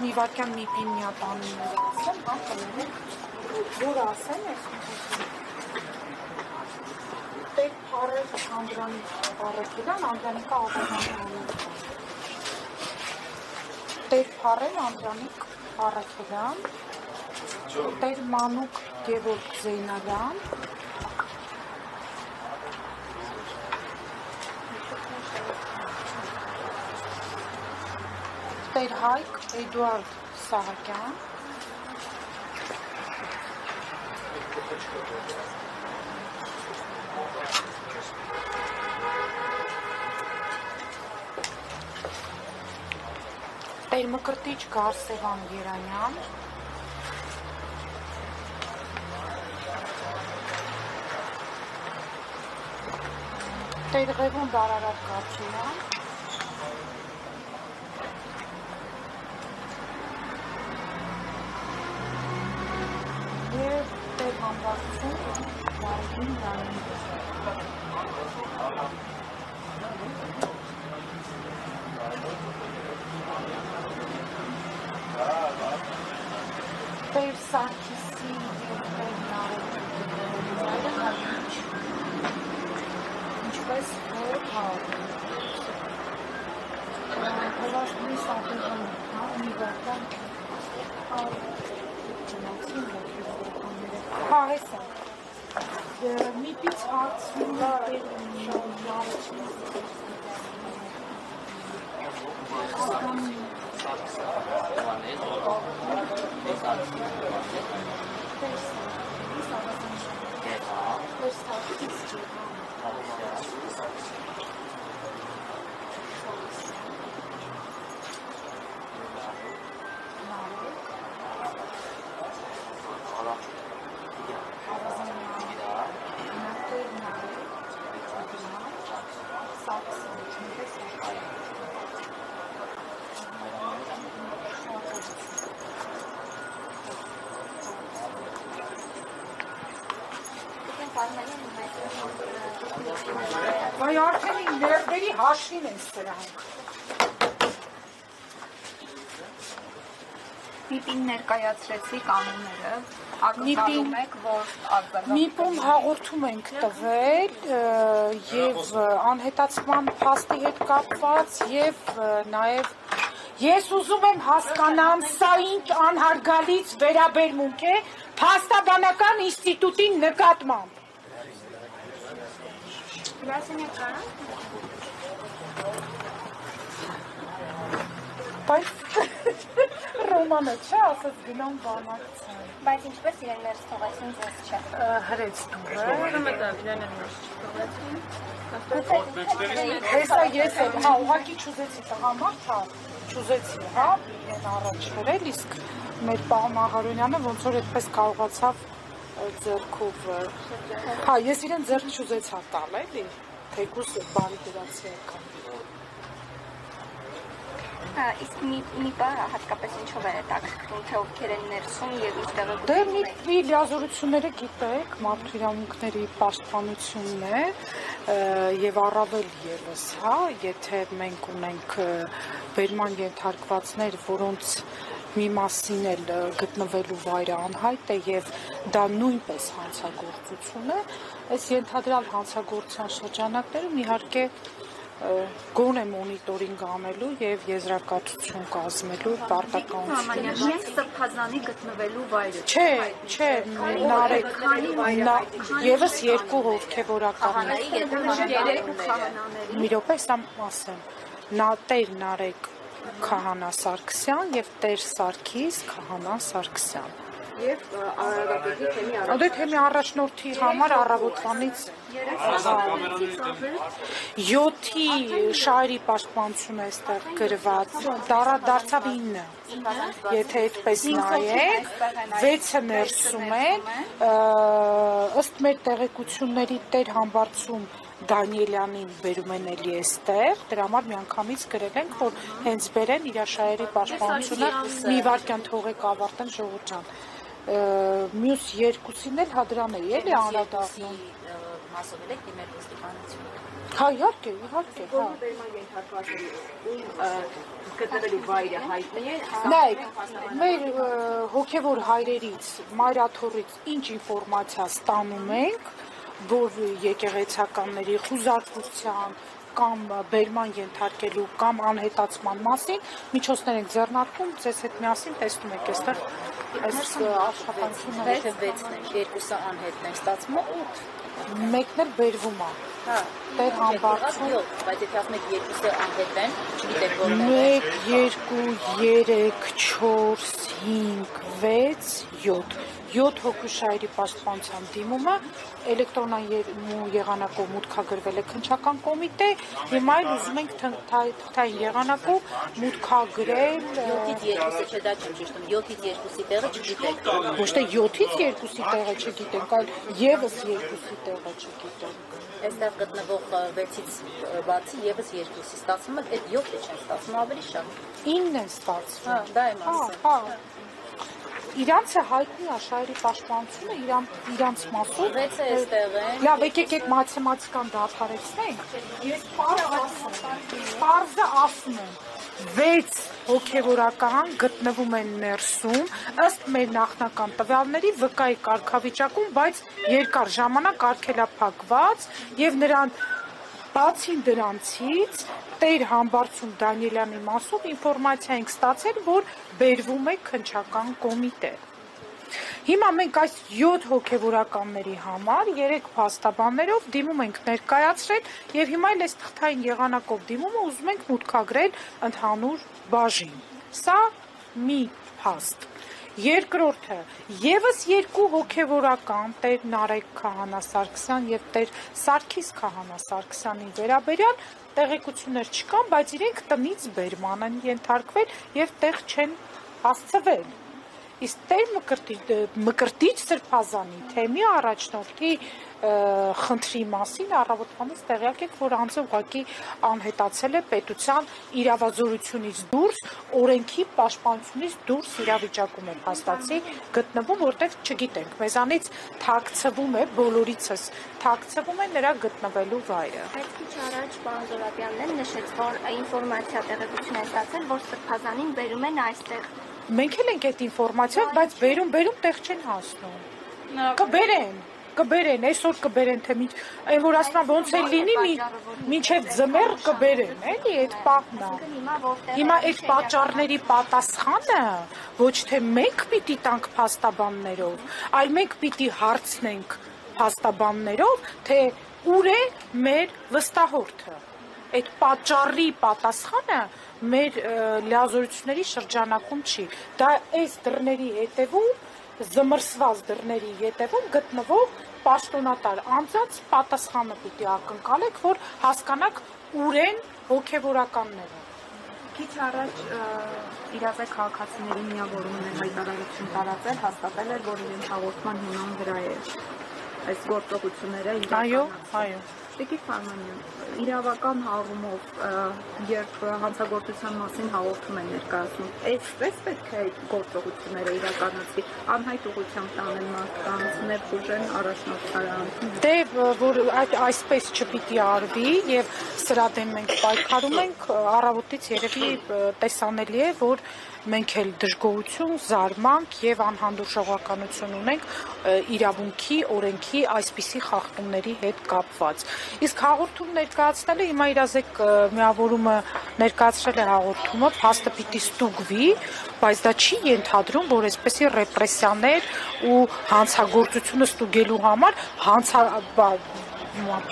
մի վարքյան մի պին մի հատ անուններ ասեմ, հա, որ ասեմ ես Տեր Փարեզ Անդրանիկ Առաքելյան, Անդրանիկը Աբազանյան Տեր Փարեզ Անդրանիկ Առաքելյան, Տեր Մանուկ Գևորգ Զեյնալյան, Տեր Հայկ Էդուարդ Սահակյան, Տեր Մկրտիչ Գարսևան Երանյան, Տեր Ղևոն Բարարատ Կարչյան, և Տեր Համբարձում Վարդին Դանին։ Տեր Սարգիսի և Տեր Նարեկի ինչպես որ հովաշտնի սատեղան մի վարդան հա հեսա մի պից հարցում Վայ արդեն ներվերի հաշվին են սրանք։ Միտին ներկայացրեցի կանոնները, ակնկալում եք, որ Միտում հաղորդում ենք տվել և անհետացման փաստի հետ կապված և նաև ես ուզում եմ հասկանամ սա ինչ անհարգալից վերաբերմունք է փաստաբանական ինստիտուտի նկատմամբ։ Բայց Ռոմանը չէ, ասած գնամ բանակցան։ Բայց ինչպես իրեն ներս թողեցին, ձեզ չէ։ Հրեց դուրը։ իրեն ներս թողեցին։ Հեսա ես եմ, հա, ուղղակի չուզեցի տղամարդ, հա, չուզեցի, հա, իրեն առաջ հրել, իսկ մեր պարոն Աղարոնյանը ոնց որ այդպես կարողացավ ձեռքով, հա, ես իրեն ձեռք չուզեցա տալ, էլի, թեկուզ բարի դրացի եկան։ Իսկ մի բառը հատկապես ինչով է հետաքրքրում, թե ովքեր են ներսում և ինչ տեղը Դե մի լիազորությունները գիտեք, մարդու իրավունքների պաշտպանությունն է և առավել ևս, հա, եթե մենք ունենք բերման ենթարկվածներ, որոնց մի մասին էլ գտնվելու վայրը անհայտ է և դա նույնպես հանցագործություն է, այս ենթադրյալ հանցագործության շրջանակներում իհարկե գոնե մոնիտորինգ անելու և եզրակացություն կազմելու պարտականություն։ Հենց սրբազանի գտնվելու վայրը։ Չէ, Նարեկ, ևս երկու հոգևորական մի րոպե սա ասեմ, Տեր Նարեկ Քահանա Սարգսյան և Տեր Սարգիս Քահանա Սարգսյան։ Եվ Արարատի թեմի Դե թեմի առաջնորդի համար առավոտվանից 7-ի շահերի պաշտպանությունը այստեղ գրված, դարձավ 9, եթե այդպես նայեք, 6-ը ներսում են, ըստ մեր տեղեկությունների Տեր Համբարձում Դանիելյանին բերում են էլի այստեղ, դրա համար միանգամից գրել ենք, որ հենց բերեն իր շահերի պաշտպանությունը մի վարքյան թողեք ավարտեն ժողովուրդ ջան։ Մյուս երկուսին էլ հադրան էի էլի անդրադառնում։ Մասով եք դիմել ոստիկանություն։ Հա, իհարկե, իհարկե, հա։ Գտնվելու վայրը հայտնի է։ Նայեք, մեր հոգևոր հայրերից, մայրաթորից ինչ ինֆորմացիա ստանում ենք, որ եկեղեցականների խուզարկության կամ բերման ենթարկելու կամ անհետացման մասին միջոցներ ենք ձեռնարկում, ձեզ հետ միասին տեսնում եք այստեղ այս աշխատանքները։ Թե 6-ն է, երկուսը անհետն են ստացվում 8։ Մեկն էլ բերվում է։ Հա, Տեր համբարձում։ բայց եթե ասում եք երկուսը անհետ են, չգիտեք որն է։ 1, 2, 3, 4, 5, 6, 7 7 հոգու շահերի պաշտպանության դիմումը էլեկտրոնային եղանակով մուտքագրվել է քննչական կոմիտե, հիմա էլ ուզում ենք թղթային եղանակով մուտքագրել 7-ից 2-ը չէ, դա չեմ ճշտում, 7-ից 2-ի տեղը չգիտեք։ ոչ թե 7-ից 2-ի տեղը չգիտենք, այլ եւս 2-ի տեղը չգիտենք։ Այստեղ գտնվող 6-ից բացի եւս 2-ի ստացվում է, այդ 7-ը չեն ստացվում, ավելի շատ։ 9 են ստացվում։ Հա, դա եմ ասում։ Հա։ Իրանց է հայտնի է շահերի պաշտպանությունը իրանց մասով։ 6-ը այստեղ է։ Լավ, եկեք այդ մաթեմատիկան դադարեցնենք։ Ես պարզը ասում եմ 6 հոգևորական գտնվում են ներսում ըստ մեր նախնական տվյալների վկայի կարգավիճակում, բայց երկար ժամանակ արգելափակված եւ նրան բացի դրանցից Տեր Համբարձում Դանիելյանի մասով ինֆորմացիա ենք ստացել, որ բերվում է քննչական կոմիտե։ Հիմա մենք այս 7 հոգևորականների համար 3 փաստաբաններով դիմում ենք ներկայացրել եւ հիմա էլ այս թղթային եղանակով դիմումը ուզում ենք մուտքագրել ընդհանուր բաժին։ Սա մի փաստ։ Երկրորդը եւս 2 հոգևորական Տեր Նարեկ Քահանա Սարգսյան եւ Տեր Սարգիս Քահանա Սարգսյանի վերաբերյալ տեղեկություններ չկան, բայց իրենք տնից բերման են ենթարկվել եւ տեղ չեն հասցվել։ Իսկ Տեր Մկրտիչ Սրբազանի թեմի առաջնորդի խնդրի մասին առավոտվանից տեղյակ եք, որ անձը ուղղակի անհետացել է պետության իրավազորությունից դուրս, օրենքի պաշտպանությունից դուրս իրավիճակում է փաստացի գտնվում, որտեղ չգիտենք, մեզանից թաքցվում է, բոլորիցս թաքցվում է նրա գտնվելու վայրը։ Այդ քիչ առաջ պարոն Զորաբյանն էլ նշեց, որ ինֆորմացիա տեղեկություն է ստացել, որ Սրբազանին բերում են այստեղ։ Մենք էլ ենք այդ ինֆորմացիա, բայց բերում տեղ չեն հասնում։ Կբերեն, այսօր կբերեն, թե այն որ ասում ոնց է լինի, մինչև ձմեռ կբերեն, էլի, այդ պահն է։ Հիմա այդ պատճառների պատասխանը ոչ թե մենք պիտի տանք փաստաբաններով, այլ մենք պիտի հարցնենք փաստաբաններով, թե ուր է մեր վստահորդը։ Այդ պատճառի պատասխանը մեր լիազորությունների շրջանակում չի։ Դա այս դռների հետևում, զմրսված դռների հետևում գտնվող պաշտոնատար անձած պատասխանը պիտի ակնկալեք, որ հասկանաք ուր են հոգևորականները։ Քիչ առաջ իրավե քաղաքացիների միավորումն է հայտարարություն տարածել, հաստատել էր, որ իրենց հաղորդման հիման վրա է այս գործողությունները իրականացել։ Այո։ Տիկին Ֆարմանյան, իրավական առումով, երբ հանցագործության մասին հաղորդում են ներկայացնում, այսպես պետք է այդ գործողությունները իրականացվի, անհայտ ուղղությամբ տանեն մարդկանց, ներխուժեն առաջնորդարան։ Դե, որ այսպես չպիտի արվի եւ սրա դեմ մենք պայքարում ենք, առավոտից երևի տեսանելի է, որ մենք էլ դժգոհություն, զարմանք եւ անհանդուրժողականություն ունենք իրավունքի, օրենքի այսպիսի խախտումների հետ կապված։ Իսկ հաղորդում ներկայացնելը հիմա իրազեկ միավորումը ներկայացրել է հաղորդումը, փաստը պիտի ստուգվի, բայց դա չի ենթադրում, որ այսպիսի ռեպրեսիաներ ու հանցագործությունը ստուգելու համար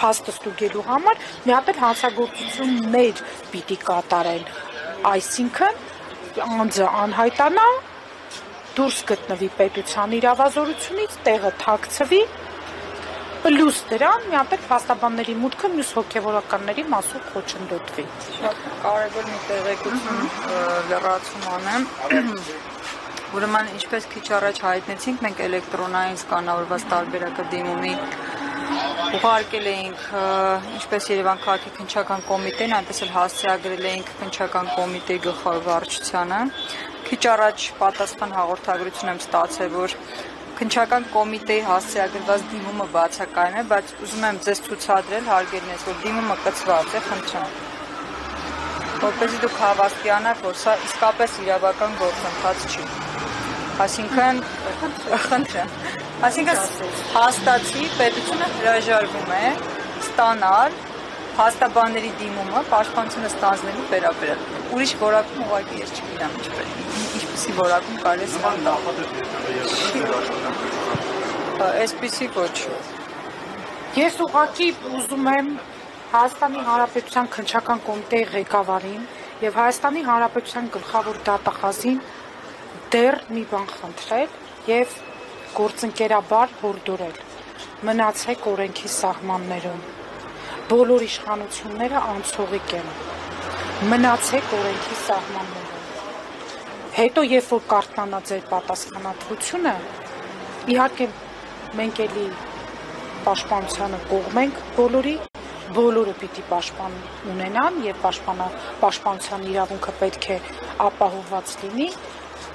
փաստը ստուգելու համար մի հատ էլ հանցագործություններ պիտի կատարեն, այսինքն անձը անհայտանա, դուրս գտնվի պետության իրավազորությունից, տեղը թաքցվի, պլյուս դրան մի հատ էլ փաստաբանների մուտքը մյուս հոգևորականների մասով խոչընդոտվի։ Շատ կարևոր մի տեղեկություն լրացում անեմ։ Ուրեմն, ինչպես քիչ առաջ հայտնեցինք, մենք էլեկտրոնային սկանավորված տարբերակը դիմումի ուղարկել էինք ինչպես Երևան քաղաքի քննչական կոմիտեն, այնպես էլ հասցեագրել էինք քննչական կոմիտեի գլխավոր վարչությանը։ Քիչ առաջ պատասխան հաղորդագրություն եմ ստացել, որ քննչական կոմիտեի հասցեագրված դիմումը բացակայում է, բայց ուզում եմ ձեզ ցուցադրել, հարգելի ես, որ դիմումը կցված է, խնդրեմ։ Որպեսզի դուք հավաստիանաք, որ սա իսկապես իրավական գործընթաց չի։ Այսինքն, խնդրեմ, հաստատի պետությունը հրաժարվում է ստանալ հաստաբանների դիմումը պաշտպանությունը ստանձնելու վերաբերյալ։ Ուրիշ որակում ուղղակի ես չգիտեմ ինչպեսի որակում կարելի է ստանալ։ Այսպեսի ոչ։ Ես ուղղակի ուզում եմ Հայաստանի Հանրապետության քննչական կոմիտեի ղեկավարին եւ Հայաստանի Հանրապետության գլխավոր դատախազին դեռ մի բան խնդրել եւ գործընկերաբար հորդորել։ Մնացեք օրենքի սահմաններում։ Բոլոր իշխանությունները անցողիկ են։ Մնացեք օրենքի սահմաններում։ Հետո երբ որ կարողանա ձեր պատասխանատվությունը, իհարկե մենք էլի պաշտպանությանը կողմ ենք բոլորը պիտի պաշտպան ունենան եւ պաշտպանության իրավունքը պետք է ապահովված լինի,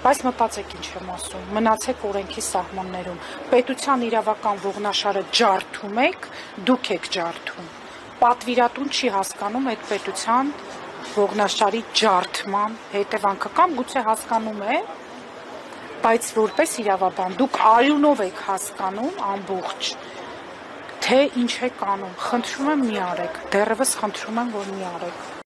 բայց մտածեք ինչ եմ ասում, մնացեք օրենքի սահմաններում։ Պետության իրավական ողնաշարը ջարդում եք, դուք եք ջարդում։ Պատվիրատուն չի հասկանում այդ պետության ողնաշարի ջարդման հետևանքը կամ գուցե հասկանում է, բայց որպես իրավաբան դուք արյունով եք հասկանում ամբողջ, թե ինչ եք անում։ Խնդրում եմ մի արեք, դեռևս խնդրում եմ, որ մի արեք։